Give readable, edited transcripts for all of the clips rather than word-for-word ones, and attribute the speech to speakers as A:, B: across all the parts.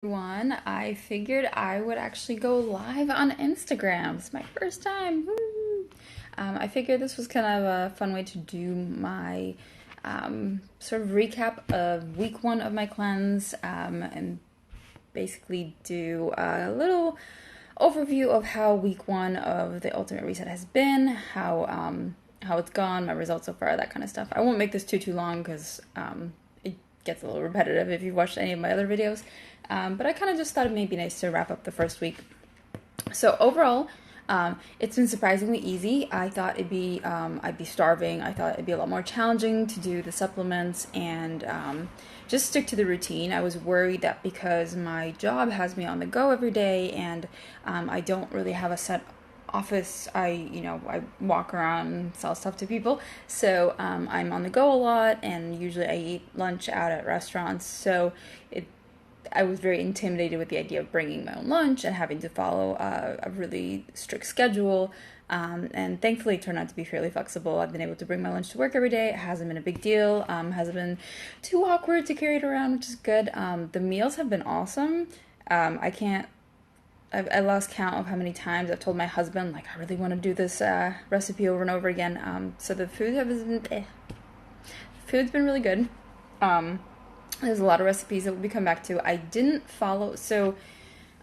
A: Everyone, I figured I would actually go live on Instagram. It's my first time. Woo! I figured this was kind of a fun way to do my sort of recap of week one of my cleanse and basically do a little overview of how week one of the Ultimate Reset has been, how it's gone, my results so far, that kind of stuff. I won't make this too long because it gets a little repetitive if you've watched any of my other videos. But I kind of just thought it may be nice to wrap up the first week. So overall, it's been surprisingly easy. I thought I'd be starving. I thought it'd be a lot more challenging to do the supplements and just stick to the routine. I was worried that because my job has me on the go every day and I don't really have a set office. I walk around and sell stuff to people. So I'm on the go a lot, and usually I eat lunch out at restaurants. So I was very intimidated with the idea of bringing my own lunch and having to follow a really strict schedule. And thankfully, it turned out to be fairly flexible. I've been able to bring my lunch to work every day. It hasn't been a big deal. Hasn't been too awkward to carry it around, which is good. The meals have been awesome. I can't. I lost count of how many times I've told my husband, like, I really want to do this recipe over and over again. So the food's been really good. There's a lot of recipes that we come back to. I didn't follow, so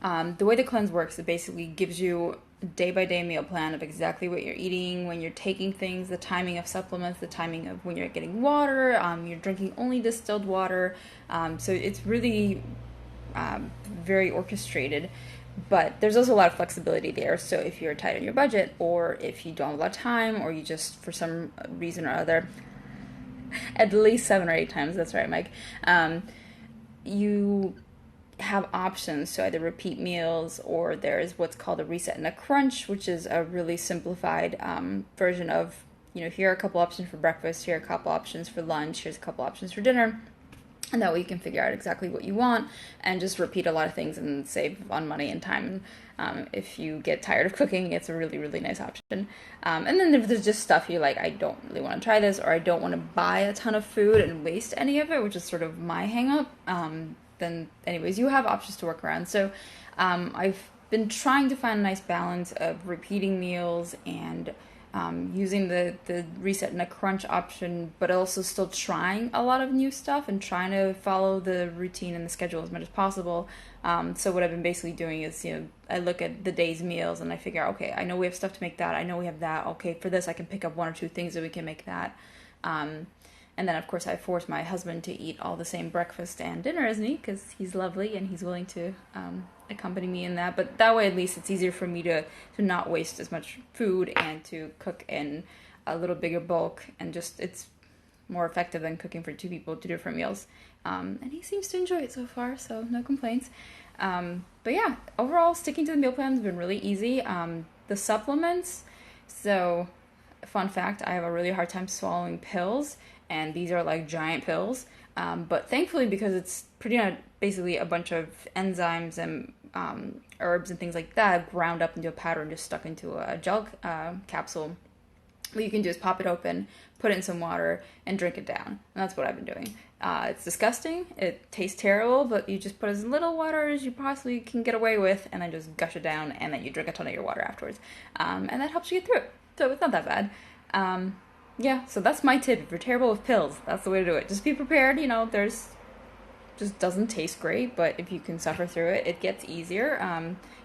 A: the way the cleanse works, it basically gives you a day-by-day meal plan of exactly what you're eating, when you're taking things, the timing of supplements, the timing of when you're getting water, you're drinking only distilled water. So it's really very orchestrated, but there's also a lot of flexibility there. So if you're tight on your budget, or if you don't have a lot of time, or you just, for some reason or other, at least 7 or 8 times, that's right, Mike, you have options to either repeat meals, or there's what's called a reset and a crunch, which is a really simplified version of, here are a couple options for breakfast, here are a couple options for lunch, here's a couple options for dinner. And that way you can figure out exactly what you want and just repeat a lot of things and save on money and time. If you get tired of cooking, it's a really, really nice option. And then if there's just stuff you're like, I don't really want to try this, or I don't want to buy a ton of food and waste any of it, which is sort of my hang up, then anyways, you have options to work around. So I've been trying to find a nice balance of repeating meals and using the reset and a crunch option, but also still trying a lot of new stuff and trying to follow the routine and the schedule as much as possible. So what I've been basically doing is, I look at the day's meals and I figure out, okay, I know we have stuff to make that. I know we have that. Okay, for this, I can pick up one or two things that we can make that. And then, of course, I force my husband to eat all the same breakfast and dinner as me because he's lovely and he's willing to accompany me in that. But that way, at least, it's easier for me to not waste as much food and to cook in a little bigger bulk. And just, it's more effective than cooking for two people, two different meals. And he seems to enjoy it so far, so no complaints. But yeah, overall, sticking to the meal plan has been really easy. The supplements, so fun fact, I have a really hard time swallowing pills, and these are like giant pills. But thankfully, because it's pretty much basically a bunch of enzymes and herbs and things like that ground up into a powder and just stuck into a gel capsule, what you can do is pop it open, put it in some water, and drink it down. And that's what I've been doing. It's disgusting. It tastes terrible, but you just put as little water as you possibly can get away with, and then just gush it down, and then you drink a ton of your water afterwards. And that helps you get through it. So it's not that bad. Yeah, so that's my tip. If you're terrible with pills, that's the way to do it. Just be prepared. There's just doesn't taste great, but if you can suffer through it, it gets easier.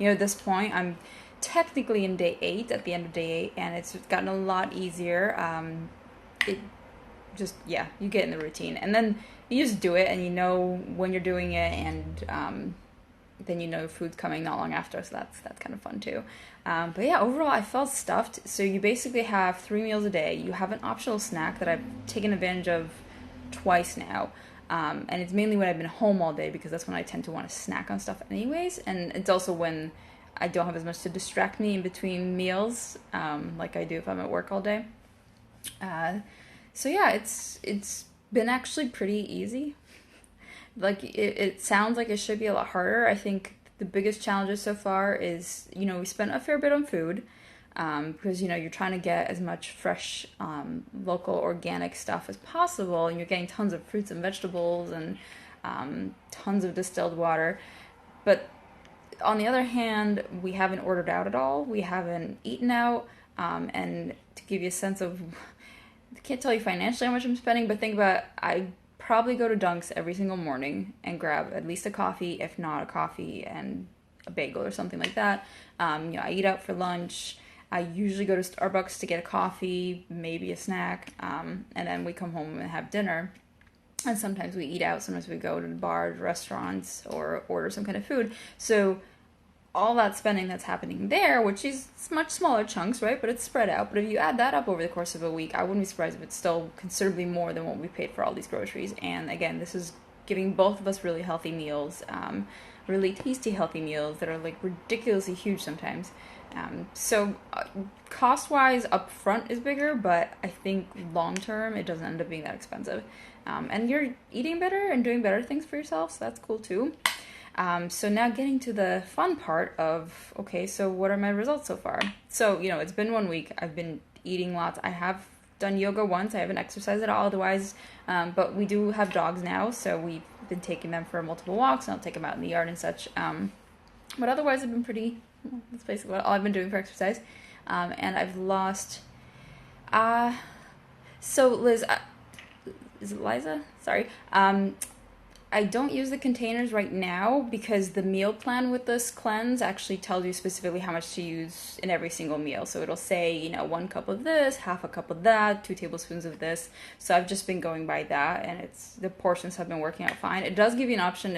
A: At this point, I'm technically in day 8, at the end of day 8, and it's gotten a lot easier. It just, yeah, you get in the routine, and then you just do it, and you know when you're doing it, and then food's coming not long after, so that's kind of fun too. But yeah, overall I felt stuffed. So you basically have 3 meals a day. You have an optional snack that I've taken advantage of twice now. And it's mainly when I've been home all day, because that's when I tend to want to snack on stuff anyways. And it's also when I don't have as much to distract me in between meals, like I do if I'm at work all day. So yeah, it's been actually pretty easy. Like, it sounds like it should be a lot harder. I think the biggest challenges so far is, we spent a fair bit on food, because, you're trying to get as much fresh, local, organic stuff as possible, and you're getting tons of fruits and vegetables and tons of distilled water. But on the other hand, we haven't ordered out at all. We haven't eaten out. And to give you a sense of, I can't tell you financially how much I'm spending, but think about, I probably go to Dunk's every single morning and grab at least a coffee, if not a coffee and a bagel or something like that. I eat out for lunch. I usually go to Starbucks to get a coffee, maybe a snack, and then we come home and have dinner. And sometimes we eat out, sometimes we go to bars, restaurants, or order some kind of food. So all that spending that's happening there, which is much smaller chunks, right? But it's spread out. But if you add that up over the course of a week, I wouldn't be surprised if it's still considerably more than what we paid for all these groceries. And again, this is giving both of us really healthy meals, really tasty healthy meals that are like ridiculously huge sometimes. So cost-wise, up front is bigger, but I think long-term, it doesn't end up being that expensive. And you're eating better and doing better things for yourself, so that's cool too. So now getting to the fun part of, okay, so what are my results so far? So, it's been 1 week. I've been eating lots. I have done yoga once. I haven't exercised at all otherwise, but we do have dogs now, so we've been taking them for multiple walks, and I'll take them out in the yard and such. But otherwise, I've been that's basically all I've been doing for exercise. And I've lost, so Liz, is it Liza? Sorry. I don't use the containers right now because the meal plan with this cleanse actually tells you specifically how much to use in every single meal. So it'll say, 1 cup of this, half a cup of that, 2 tablespoons of this. So I've just been going by that, and the portions have been working out fine. It does give you an option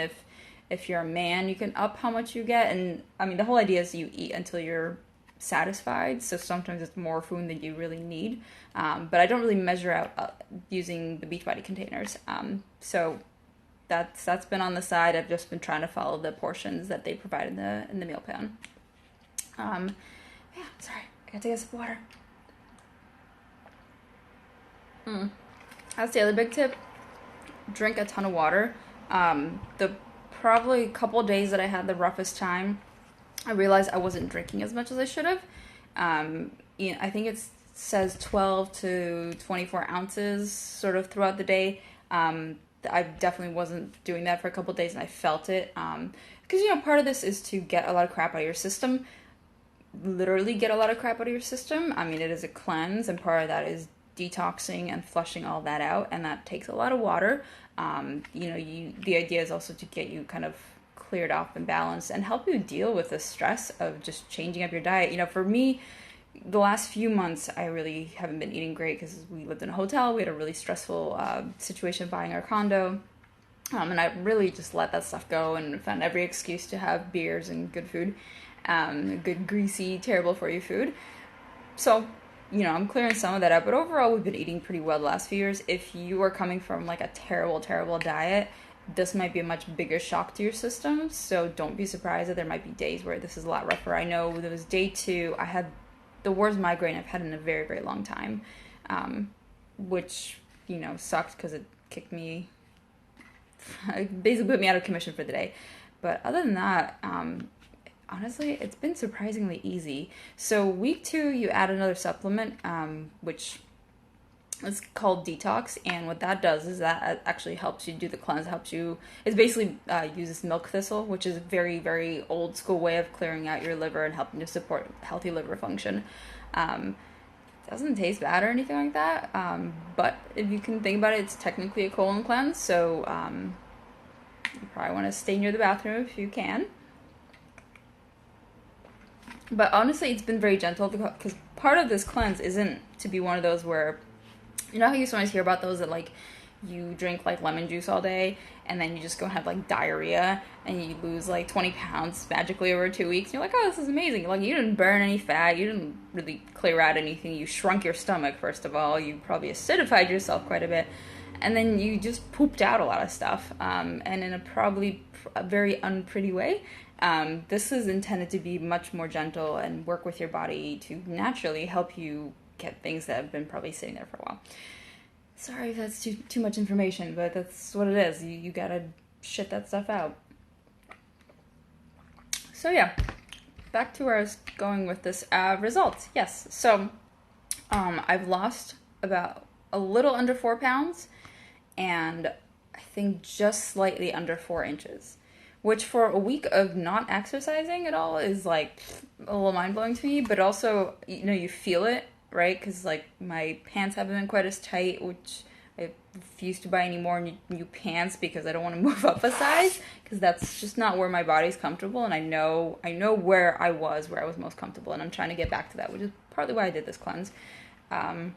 A: if you're a man, you can up how much you get. And I mean, the whole idea is you eat until you're satisfied. So sometimes it's more food than you really need. But I don't really measure out using the Beachbody containers. So that's been on the side. I've just been trying to follow the portions that they provide in the meal plan. Sorry, I gotta take a sip of water. That's the other big tip. Drink a ton of water. The probably couple days that I had the roughest time, I realized I wasn't drinking as much as I should have. I think it says 12 to 24 ounces sort of throughout the day. I definitely wasn't doing that for a couple of days, and I felt it. Because, part of this is to get a lot of crap out of your system. Literally get a lot of crap out of your system. I mean, it is a cleanse, and part of that is detoxing and flushing all that out, and that takes a lot of water. The idea is also to get you kind of cleared off and balanced and help you deal with the stress of just changing up your diet. For me, the last few months, I really haven't been eating great because we lived in a hotel. We had a really stressful situation buying our condo. And I really just let that stuff go and found every excuse to have beers and good food, good, greasy, terrible for you food. So, I'm clearing some of that up. But overall, we've been eating pretty well the last few years. If you are coming from like a terrible, terrible diet, this might be a much bigger shock to your system. So don't be surprised that there might be days where this is a lot rougher. I know there was day 2, I had the worst migraine I've had in a very, very long time, which, sucked because it kicked me, it basically put me out of commission for the day. But other than that, honestly, it's been surprisingly easy. So week 2, you add another supplement, which is called Detox, and what that does is that actually helps you do the cleanse, it's basically uses milk thistle, which is a very, very old school way of clearing out your liver and helping to support healthy liver function. Doesn't taste bad or anything like that, but if you can think about it, it's technically a colon cleanse, so you probably want to stay near the bathroom if you can. But honestly, it's been very gentle because part of this cleanse isn't to be one of those where, how you sometimes hear about those that like you drink like lemon juice all day and then you just go and have like diarrhea and you lose like 20 pounds magically over 2 weeks. You're like, oh, this is amazing. Like, you didn't burn any fat. You didn't really clear out anything. You shrunk your stomach, first of all. You probably acidified yourself quite a bit. And then you just pooped out a lot of stuff, and in a very unpretty way. This is intended to be much more gentle and work with your body to naturally help you get things that have been probably sitting there for a while. Sorry if that's too much information, but that's what it is. You gotta shit that stuff out. So yeah, back to where I was going with this results. Yes, so I've lost about a little under 4 pounds, and I think just slightly under 4 inches, which for a week of not exercising at all is like a little mind blowing to me. But also, you feel it, right? Because like my pants haven't been quite as tight, which I refuse to buy any more new pants because I don't want to move up a size, because that's just not where my body's comfortable. And I know where I was most comfortable, and I'm trying to get back to that, which is partly why I did this cleanse. Um,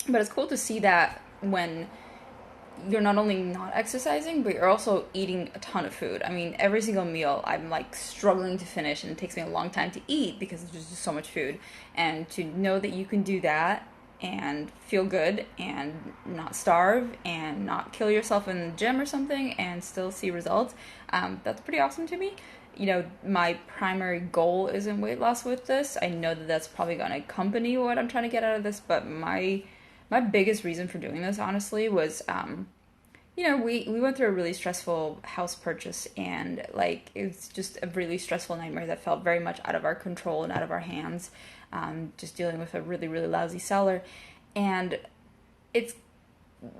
A: but it's cool to see that when you're not only not exercising, but you're also eating a ton of food. I mean, every single meal I'm like struggling to finish, and it takes me a long time to eat because there's just so much food. And to know that you can do that and feel good and not starve and not kill yourself in the gym or something and still see results, that's pretty awesome to me. My primary goal isn't weight loss with this. I know that that's probably going to accompany what I'm trying to get out of this, but my biggest reason for doing this, honestly, was, we went through a really stressful house purchase, and like it was just a really stressful nightmare that felt very much out of our control and out of our hands. Just dealing with a really, really lousy seller. And it's,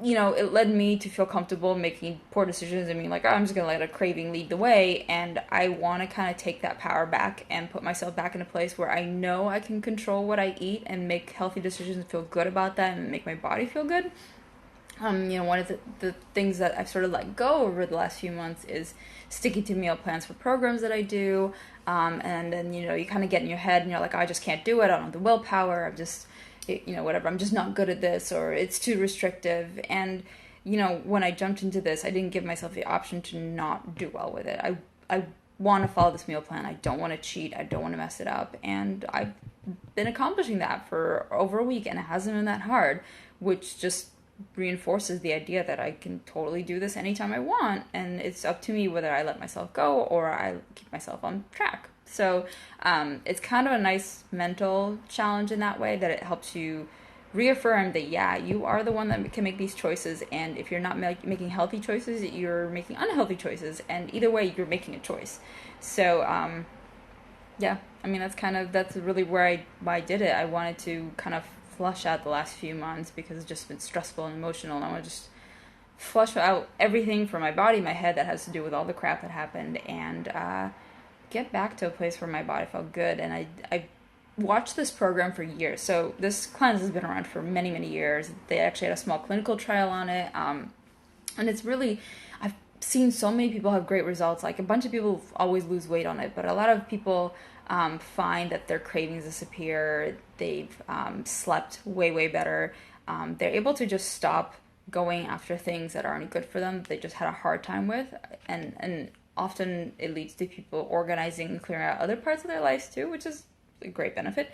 A: it led me to feel comfortable making poor decisions and being like, oh, I'm just going to let a craving lead the way. And I want to kind of take that power back and put myself back in a place where I know I can control what I eat and make healthy decisions and feel good about that and make my body feel good. One of the things that I've sort of let go over the last few months is sticking to meal plans for programs that I do. And then, you kind of get in your head and you're like, oh, I just can't do it. I don't have the willpower. I'm just, whatever. I'm just not good at this, or it's too restrictive. And, when I jumped into this, I didn't give myself the option to not do well with it. I want to follow this meal plan. I don't want to cheat. I don't want to mess it up. And I've been accomplishing that for over a week, and it hasn't been that hard, which just reinforces the idea that I can totally do this anytime I want, and it's up to me whether I let myself go or I keep myself on track. So it's kind of a nice mental challenge in that way, that it helps you reaffirm that, yeah, you are the one that can make these choices, and if you're not making healthy choices, you're making unhealthy choices, and either way, you're making a choice. So yeah, I mean, that's really why I did it. I wanted to kind of flush out the last few months because it's just been stressful and emotional, and I want to just flush out everything from my body, my head, that has to do with all the crap that happened, and get back to a place where my body felt good. And I watched this program for years. So this cleanse has been around for many, many years. They actually had a small clinical trial on it, and it's really, I've seen so many people have great results. Like, a bunch of people always lose weight on it, but a lot of people find that their cravings disappear. They've slept way, way better. They're able to just stop going after things that aren't good for them, they just had a hard time with. And often it leads to people organizing and clearing out other parts of their lives too, which is a great benefit.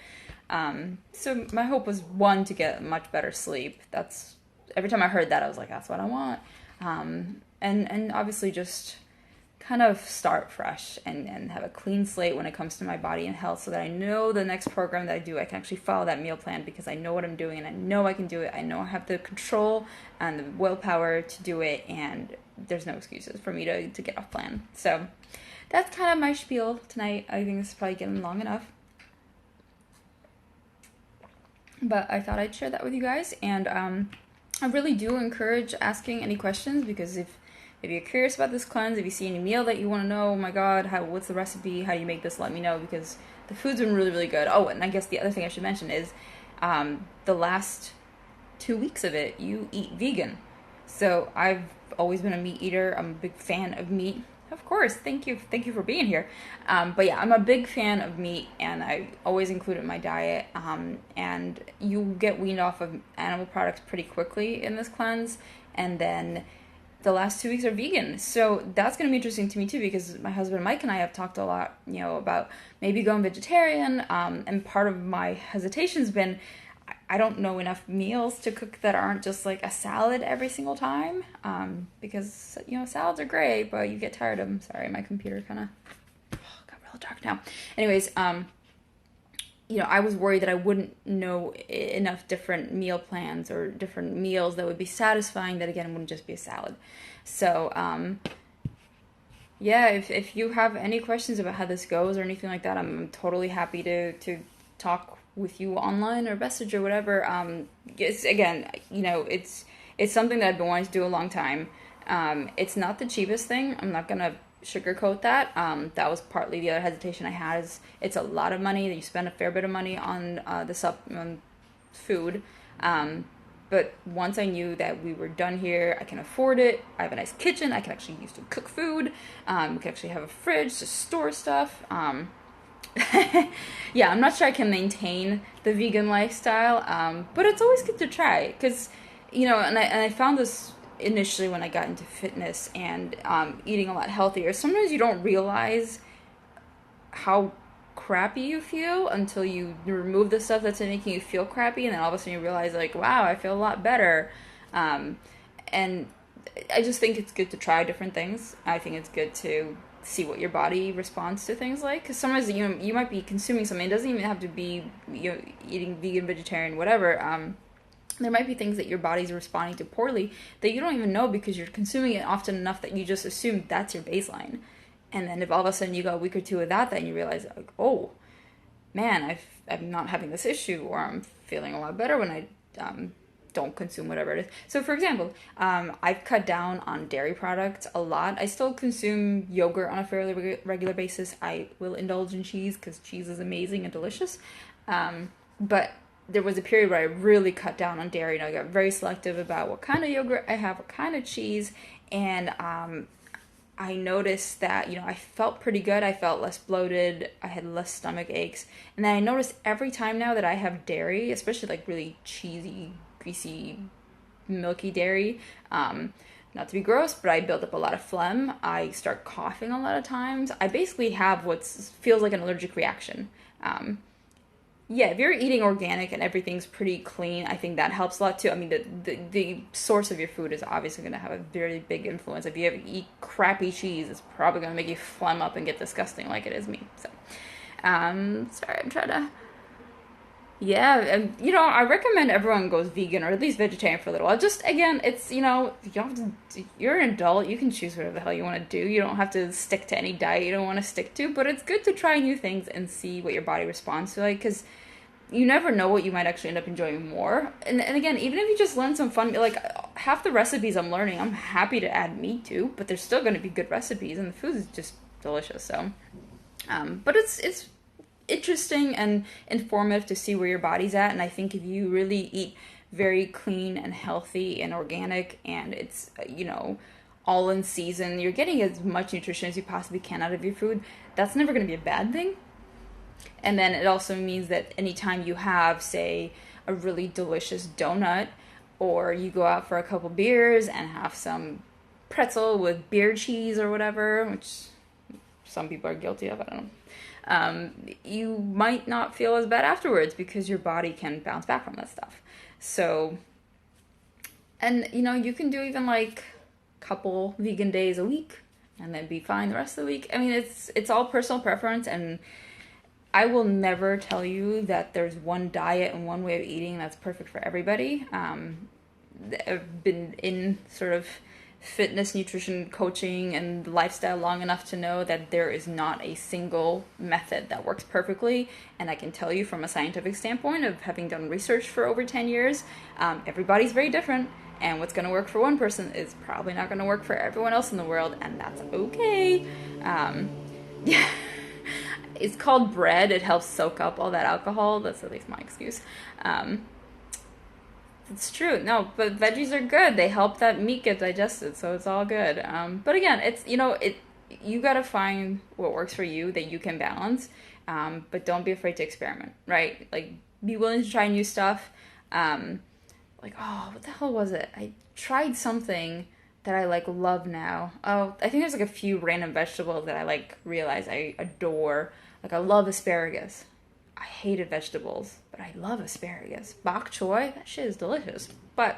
A: So my hope was, one, to get much better sleep. That's, every time I heard that, I was like, that's what I want. And obviously just kind of start fresh and have a clean slate when it comes to my body and health, so that I know the next program that I do, I can actually follow that meal plan because I know what I'm doing and I know I can do it. I know I have the control and the willpower to do it, and there's no excuses for me to get off plan. So that's kind of my spiel tonight. I think this is probably getting long enough, but I thought I'd share that with you guys. And I really do encourage asking any questions, because if you're curious about this cleanse, if you see any meal that you want to know, oh my god, what's the recipe, how do you make this, let me know, because the food's been really, really good. Oh, and I guess the other thing I should mention is the last 2 weeks of it, you eat vegan. So I've always been a meat eater. I'm a big fan of meat. Of course, thank you for being here. But yeah, I'm a big fan of meat, and I always include it in my diet. And you get weaned off of animal products pretty quickly in this cleanse, and then the last 2 weeks are vegan. So that's going to be interesting to me too, because my husband Mike and I have talked a lot, about maybe going vegetarian. And part of my hesitation's been, I don't know enough meals to cook that aren't just like a salad every single time. Because, salads are great, but you get tired of them. Sorry, my computer kind of got real dark now. Anyways, I was worried that I wouldn't know enough different meal plans or different meals that would be satisfying, that again wouldn't just be a salad. So, yeah, if you have any questions about how this goes or anything like that, I'm totally happy to talk with you online or message or whatever. It's something that I've been wanting to do a long time. It's not the cheapest thing. I'm not gonna sugarcoat that. That was partly the other hesitation I had. Is it's a lot of money that you spend a fair bit of money on on food. But once I knew that we were done here, I can afford it. I have a nice kitchen. I can actually use to cook food. We can actually have a fridge to store stuff. Yeah, I'm not sure I can maintain the vegan lifestyle, but it's always good to try because, and I found this initially when I got into fitness and eating a lot healthier. Sometimes you don't realize how crappy you feel until you remove the stuff that's making you feel crappy, and then all of a sudden you realize, like, wow, I feel a lot better. And I just think it's good to try different things. I think it's good to see what your body responds to things like, because sometimes you might be consuming something. It doesn't even have to be eating vegan, vegetarian, whatever. There might be things that your body's responding to poorly that you don't even know because you're consuming it often enough that you just assume that's your baseline. And then if all of a sudden you go a week or two without that and you realize, like, oh man, I'm not having this issue, or I'm feeling a lot better when I don't consume whatever it is. So for example, I've cut down on dairy products a lot. I still consume yogurt on a fairly regular basis. I will indulge in cheese because cheese is amazing and delicious. But there was a period where I really cut down on dairy, and I got very selective about what kind of yogurt I have, what kind of cheese, and I noticed that, I felt pretty good. I felt less bloated. I had less stomach aches. And then I noticed every time now that I have dairy, especially like really cheesy, greasy, milky dairy, not to be gross, but I build up a lot of phlegm. I start coughing a lot of times. I basically have what feels like an allergic reaction. Yeah, if you're eating organic and everything's pretty clean, I think that helps a lot too. I mean, the source of your food is obviously going to have a very big influence. If you ever eat crappy cheese, it's probably going to make you phlegm up and get disgusting like it is me. So, sorry, I'm trying to... Yeah, and, I recommend everyone goes vegan or at least vegetarian for a little while. Just, again, it's, you have to, you're an adult, you can choose whatever the hell you want to do. You don't have to stick to any diet you don't want to stick to, but it's good to try new things and see what your body responds to, like, because you never know what you might actually end up enjoying more. And again, even if you just learn some fun, like, half the recipes I'm learning, I'm happy to add meat to, but there's still going to be good recipes, and the food is just delicious, so. But it's interesting and informative to see where your body's at, and I think if you really eat very clean and healthy and organic, and it's, all in season, you're getting as much nutrition as you possibly can out of your food, that's never going to be a bad thing. And then it also means that anytime you have, say, a really delicious donut, or you go out for a couple beers and have some pretzel with beer cheese or whatever, which some people are guilty of, I don't know, you might not feel as bad afterwards because your body can bounce back from that stuff. So, and, you can do even like a couple vegan days a week and then be fine the rest of the week. I mean, it's all personal preference, and I will never tell you that there's one diet and one way of eating that's perfect for everybody. I've been in sort of fitness, nutrition, coaching, and lifestyle long enough to know that there is not a single method that works perfectly. And I can tell you from a scientific standpoint of having done research for over 10 years, everybody's very different. And what's going to work for one person is probably not going to work for everyone else in the world, and that's okay. Yeah. It's called bread. It helps soak up all that alcohol. That's at least my excuse. It's true. No, but veggies are good. They help that meat get digested, so it's all good. But again, it's, you got to find what works for you that you can balance. But don't be afraid to experiment, right? Like, be willing to try new stuff. Like, oh, what the hell was it? I tried something that I love now. Oh, I think there's a few random vegetables that I realize I adore. I love asparagus. I hated vegetables, but I love asparagus. Bok choy, that shit is delicious. But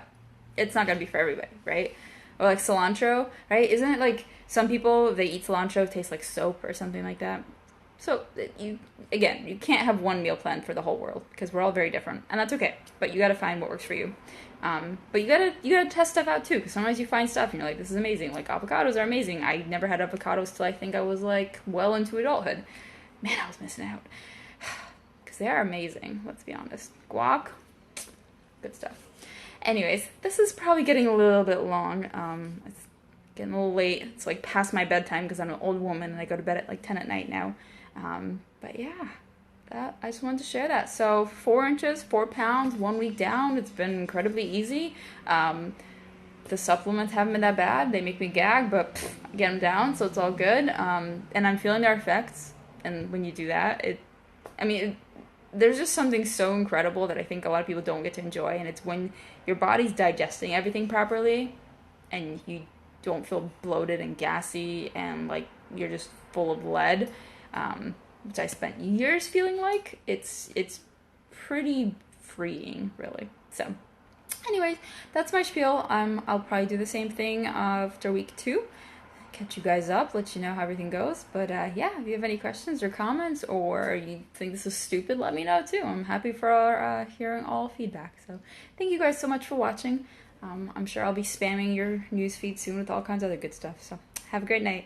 A: it's not gonna be for everybody, right? Or cilantro, right? Isn't it some people, they eat cilantro, tastes like soap or something like that? So you can't have one meal plan for the whole world because we're all very different, and that's okay. But you gotta find what works for you. But you gotta test stuff out too, because sometimes you find stuff and you're like, this is amazing. Avocados are amazing. I never had avocados till I think I was well into adulthood. Man, I was missing out. Because they are amazing, let's be honest. Guac, good stuff. Anyways, this is probably getting a little bit long. getting a little late. It's like past my bedtime because I'm an old woman and I go to bed at like 10 at night now. But yeah, I just wanted to share that. So 4 inches, 4 pounds, 1 week down. It's been incredibly easy. The supplements haven't been that bad. They make me gag, but I get them down, so it's all good. And I'm feeling their effects. And when you do that, there's just something so incredible that I think a lot of people don't get to enjoy. And it's when your body's digesting everything properly and you don't feel bloated and gassy and like you're just full of lead, which I spent years feeling like. It's pretty freeing, really. So anyways, that's my spiel. I'll probably do the same thing after week 2. Catch you guys up, let you know how everything goes. But yeah, if you have any questions or comments, or you think this is stupid, let me know too. I'm happy for hearing all feedback. So thank you guys so much for watching. I'm sure I'll be spamming your newsfeed soon with all kinds of other good stuff. So have a great night.